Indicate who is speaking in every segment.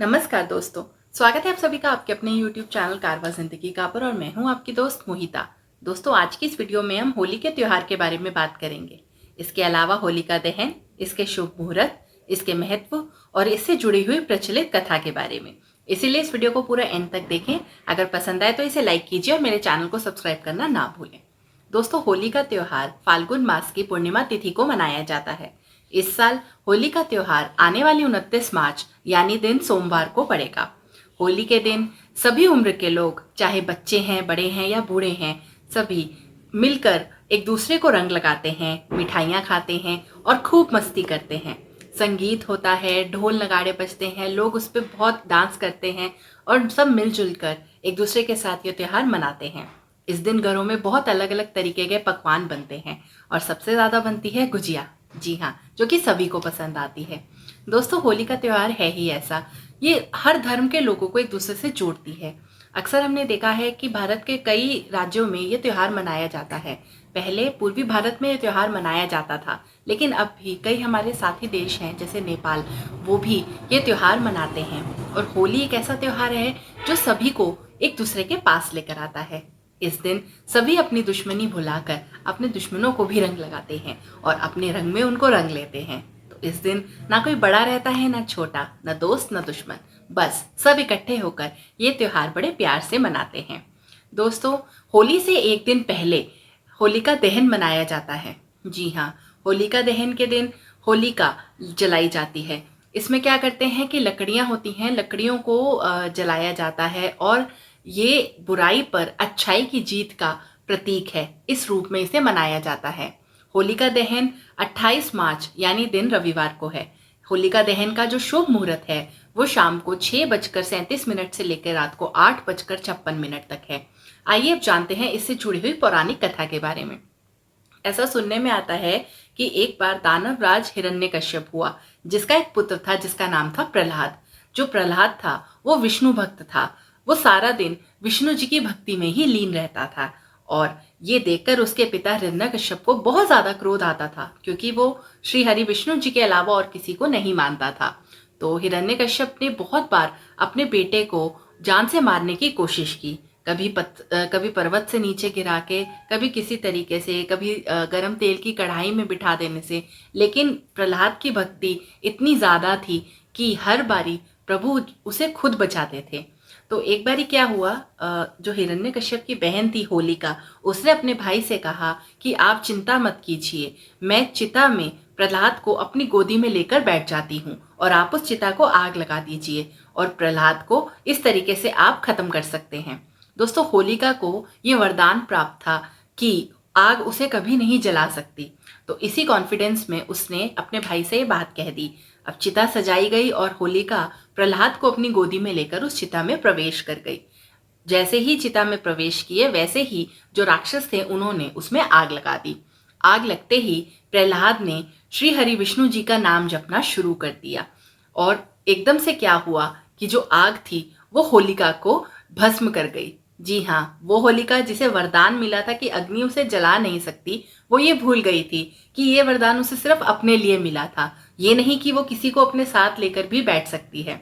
Speaker 1: नमस्कार दोस्तों, स्वागत है आप सभी का आपके अपने YouTube चैनल कारवा जिंदगी का पर। और मैं हूं आपकी दोस्त मोहिता। दोस्तों, आज की इस वीडियो में हम होली के त्योहार के बारे में बात करेंगे। इसके अलावा होलिका दहन, इसके शुभ मुहूर्त, इसके महत्व और इससे जुड़ी हुई प्रचलित कथा के बारे में। इसीलिए इस वीडियो को पूरा एंड तक देखें। अगर पसंद आए तो इसे लाइक कीजिए और मेरे चैनल को सब्सक्राइब करना ना भूलें। दोस्तों, होली का त्योहार फाल्गुन मास की पूर्णिमा तिथि को मनाया जाता है। इस साल होली का त्योहार आने वाली 29 मार्च यानी दिन सोमवार को पड़ेगा। होली के दिन सभी उम्र के लोग, चाहे बच्चे हैं, बड़े हैं या बूढ़े हैं, सभी मिलकर एक दूसरे को रंग लगाते हैं, मिठाइयाँ खाते हैं और खूब मस्ती करते हैं। संगीत होता है, ढोल नगाड़े बजते हैं, लोग उस पर बहुत डांस करते हैं और सब मिलजुल कर एक दूसरे के साथ ये त्योहार मनाते हैं। इस दिन घरों में बहुत अलग अलग तरीके के पकवान बनते हैं और सबसे ज़्यादा बनती है गुजिया। जी हाँ, जो कि सभी को पसंद आती है। दोस्तों, होली का त्यौहार है ही ऐसा, ये हर धर्म के लोगों को एक दूसरे से जोड़ती है। अक्सर हमने देखा है कि भारत के कई राज्यों में ये त्यौहार मनाया जाता है। पहले पूर्वी भारत में ये त्यौहार मनाया जाता था, लेकिन अब भी कई हमारे साथी देश हैं जैसे नेपाल, वो भी ये त्यौहार मनाते हैं। और होली एक ऐसा त्यौहार है जो सभी को एक दूसरे के पास लेकर आता है। इस दिन सभी अपनी दुश्मनी भुलाकर अपने दुश्मनों को भी रंग लगाते हैं और अपने रंग में उनको रंग लेते हैं। तो इस दिन ना कोई बड़ा रहता है, ना छोटा, ना दोस्त, ना दुश्मन, बस सब इकट्ठे होकर ये त्योहार बड़े प्यार से मनाते हैं। दोस्तों, होली से एक दिन पहले होलिका दहन मनाया जाता है। जी हाँ, होलिका दहन के दिन होलिका जलाई जाती है। इसमें क्या करते हैं कि लकड़ियाँ होती हैं, लकड़ियों को जलाया जाता है और ये बुराई पर अच्छाई की जीत का प्रतीक है। इस रूप में इसे मनाया जाता है। होलिका दहन 28 मार्च यानी दिन रविवार को है। होलिका दहन का जो शुभ मुहूर्त है वो शाम को 6:37 से लेकर रात को 8:56 तक है। आइए अब जानते हैं इससे जुड़ी हुई पौराणिक कथा के बारे में। ऐसा सुनने में आता है कि एक बार दानवराज हिरण्यकश्यप हुआ, जिसका एक पुत्र था जिसका नाम था प्रहलाद। जो प्रहलाद था वो विष्णु भक्त था। वो सारा दिन विष्णु जी की भक्ति में ही लीन रहता था और ये देखकर उसके पिता हिरण्यकश्यप को बहुत ज्यादा क्रोध आता था, क्योंकि वो श्री हरि विष्णु जी के अलावा और किसी को नहीं मानता था। तो हिरण्यकश्यप ने बहुत बार अपने बेटे को जान से मारने की कोशिश की। कभी पर्वत से नीचे गिरा के, कभी किसी तरीके से, कभी गरम तेल की कढ़ाई में बिठा देने से। लेकिन प्रहलाद की भक्ति इतनी ज्यादा थी कि हर बारी प्रभु उसे खुद बचाते थे। तो एक बारी क्या हुआ, जो हिरण्यकश्यप की बहन थी होलिका, उसने अपने भाई से कहा कि आप चिंता मत कीजिए, मैं चिता में प्रहलाद को अपनी गोदी में लेकर बैठ जाती हूँ और आप उस चिता को आग लगा दीजिए और प्रहलाद को इस तरीके से आप खत्म कर सकते हैं। दोस्तों, होलिका को ये वरदान प्राप्त था कि आग उसे कभी नहीं जला सकती। तो इसी कॉन्फिडेंस में उसने अपने भाई से ये बात कह दी। अब चिता सजाई गई और होलिका प्रहलाद को अपनी गोदी में लेकर उस चिता में प्रवेश कर गई। जैसे ही चिता में प्रवेश किए, वैसे ही जो राक्षस थे उन्होंने उसमें आग लगा दी। आग लगते ही प्रहलाद ने श्री हरि विष्णु जी का नाम जपना शुरू कर दिया और एकदम से क्या हुआ कि जो आग थी वो होलिका को भस्म कर गई। जी हाँ, वो होलिका जिसे वरदान मिला था कि अग्नि उसे जला नहीं सकती, वो ये भूल गई थी कि ये वरदान उसे सिर्फ अपने लिए मिला था, ये नहीं कि वो किसी को अपने साथ लेकर भी बैठ सकती है।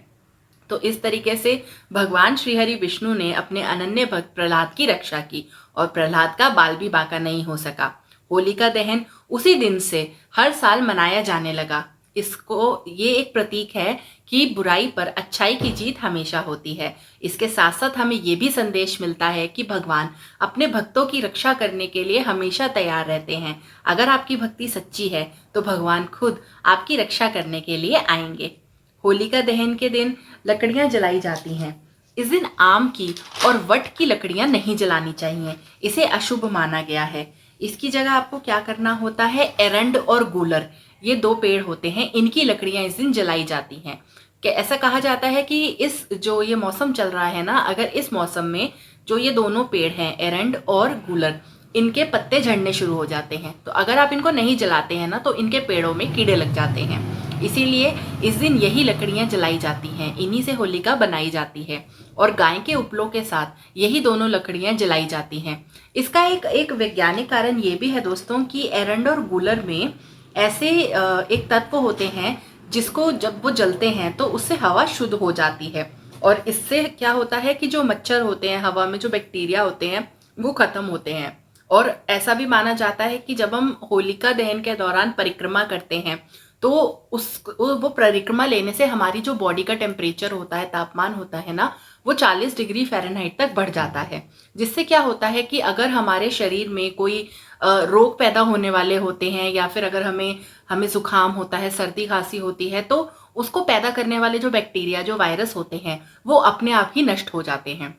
Speaker 1: तो इस तरीके से भगवान श्री हरि विष्णु ने अपने अनन्य भक्त प्रहलाद की रक्षा की और प्रहलाद का बाल भी बांका नहीं हो सका। होलिका दहन उसी दिन से हर साल मनाया जाने लगा। इसको ये एक प्रतीक है कि बुराई पर अच्छाई की जीत हमेशा होती है। इसके साथ साथ हमें ये भी संदेश मिलता है कि भगवान अपने भक्तों की रक्षा करने के लिए हमेशा तैयार रहते हैं। अगर आपकी भक्ति सच्ची है तो भगवान खुद आपकी रक्षा करने के लिए आएंगे। होलिका दहन के दिन लकड़ियां जलाई जाती हैं। इस दिन आम की और वट की लकड़ियां नहीं जलानी चाहिए, इसे अशुभ माना गया है। इसकी जगह आपको क्या करना होता है, एरंड और गूलर, ये दो पेड़ होते हैं, इनकी लकड़ियां इस दिन जलाई जाती हैं। कि ऐसा कहा जाता है कि इस जो ये मौसम चल रहा है ना, अगर इस मौसम में जो ये दोनों पेड़ हैं, एरंड और गूलर, इनके पत्ते झड़ने शुरू हो जाते हैं। तो अगर आप इनको नहीं जलाते हैं ना तो इनके पेड़ों में कीड़े लग जाते हैं। इसीलिए इस दिन यही लकड़ियां जलाई जाती हैं, इन्हीं से होलिका बनाई जाती है और गाय के उपलों के साथ यही दोनों लकड़ियां जलाई जाती हैं। इसका एक वैज्ञानिक कारण ये भी है दोस्तों कि एरंड और गूलर में ऐसे एक तत्व होते हैं जिसको जब वो जलते हैं तो उससे हवा शुद्ध हो जाती है, और इससे क्या होता है कि जो मच्छर होते हैं, हवा में जो बैक्टीरिया होते हैं वो खत्म होते हैं। और ऐसा भी माना जाता है कि जब हम होलिका दहन के दौरान परिक्रमा करते हैं तो वो परिक्रमा लेने से हमारी जो बॉडी का टेम्परेचर होता है, तापमान होता है ना, वो 40 डिग्री फ़ारेनहाइट तक बढ़ जाता है। जिससे क्या होता है कि अगर हमारे शरीर में कोई रोग पैदा होने वाले होते हैं, या फिर अगर हमें हमें जुकाम होता है, सर्दी खांसी होती है, तो उसको पैदा करने वाले जो बैक्टीरिया, जो वायरस होते हैं, वो अपने आप ही नष्ट हो जाते हैं।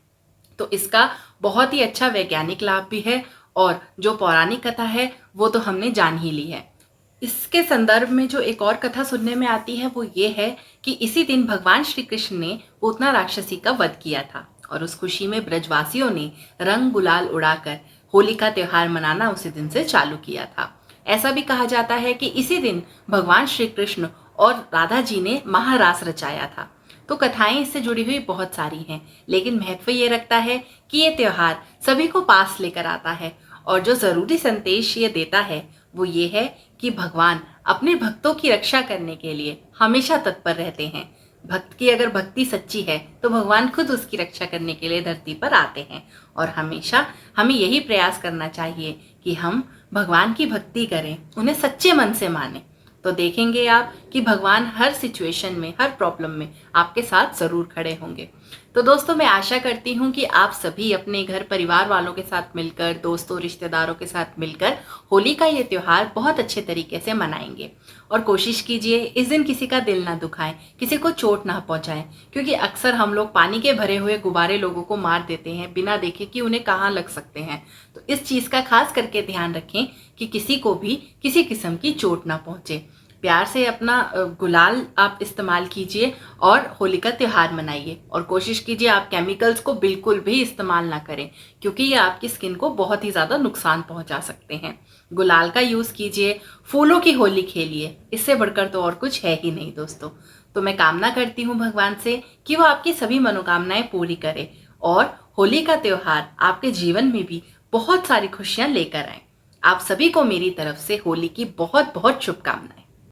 Speaker 1: तो इसका बहुत ही अच्छा वैज्ञानिक लाभ भी है, और जो पौराणिक कथा है वो तो हमने जान ही ली है। इसके संदर्भ में जो एक और कथा सुनने में आती है वो ये है कि इसी दिन भगवान श्री कृष्ण ने पूतना राक्षसी का वध किया था, और उस खुशी में ब्रजवासियों ने रंग गुलाल उड़ाकर होली का त्योहार मनाना उसी दिन से चालू किया था। ऐसा भी कहा जाता है कि इसी दिन भगवान श्री कृष्ण और राधा जी ने महारास रचाया था। तो कथाएं इससे जुड़ी हुई बहुत सारी हैं, लेकिन महत्व ये रखता है कि ये त्योहार सभी को पास लेकर आता है, और जो ज़रूरी संदेश ये देता है वो ये है कि भगवान अपने भक्तों की रक्षा करने के लिए हमेशा तत्पर रहते हैं। भक्त की अगर भक्ति सच्ची है तो भगवान खुद उसकी रक्षा करने के लिए धरती पर आते हैं, और हमेशा हमें यही प्रयास करना चाहिए कि हम भगवान की भक्ति करें, उन्हें सच्चे मन से मानें। तो देखेंगे आप कि भगवान हर सिचुएशन में, हर प्रॉब्लम में आपके साथ ज़रूर खड़े होंगे। तो दोस्तों, मैं आशा करती हूँ कि आप सभी अपने घर परिवार वालों के साथ मिलकर, दोस्तों रिश्तेदारों के साथ मिलकर होली का ये त्यौहार बहुत अच्छे तरीके से मनाएंगे। और कोशिश कीजिए इस दिन किसी का दिल ना दुखाएं, किसी को चोट ना पहुंचाएं, क्योंकि अक्सर हम लोग पानी के भरे हुए गुब्बारे लोगों को मार देते हैं बिना देखे कि उन्हें कहाँ लग सकते हैं। तो इस चीज़ का खास करके ध्यान रखें कि किसी को भी किसी किस्म की चोट ना पहुंचे। प्यार से अपना गुलाल आप इस्तेमाल कीजिए और होली का त्यौहार मनाइए, और कोशिश कीजिए आप केमिकल्स को बिल्कुल भी इस्तेमाल ना करें, क्योंकि ये आपकी स्किन को बहुत ही ज़्यादा नुकसान पहुंचा सकते हैं। गुलाल का यूज़ कीजिए, फूलों की होली खेलिए, इससे बढ़कर तो और कुछ है ही नहीं दोस्तों। तो मैं कामना करती हूँ भगवान से कि वो आपकी सभी मनोकामनाएं पूरी करे, और होली का त्यौहार आपके जीवन में भी बहुत सारी खुशियाँ लेकर आए। आप सभी को मेरी तरफ से होली की बहुत बहुत शुभकामनाएं।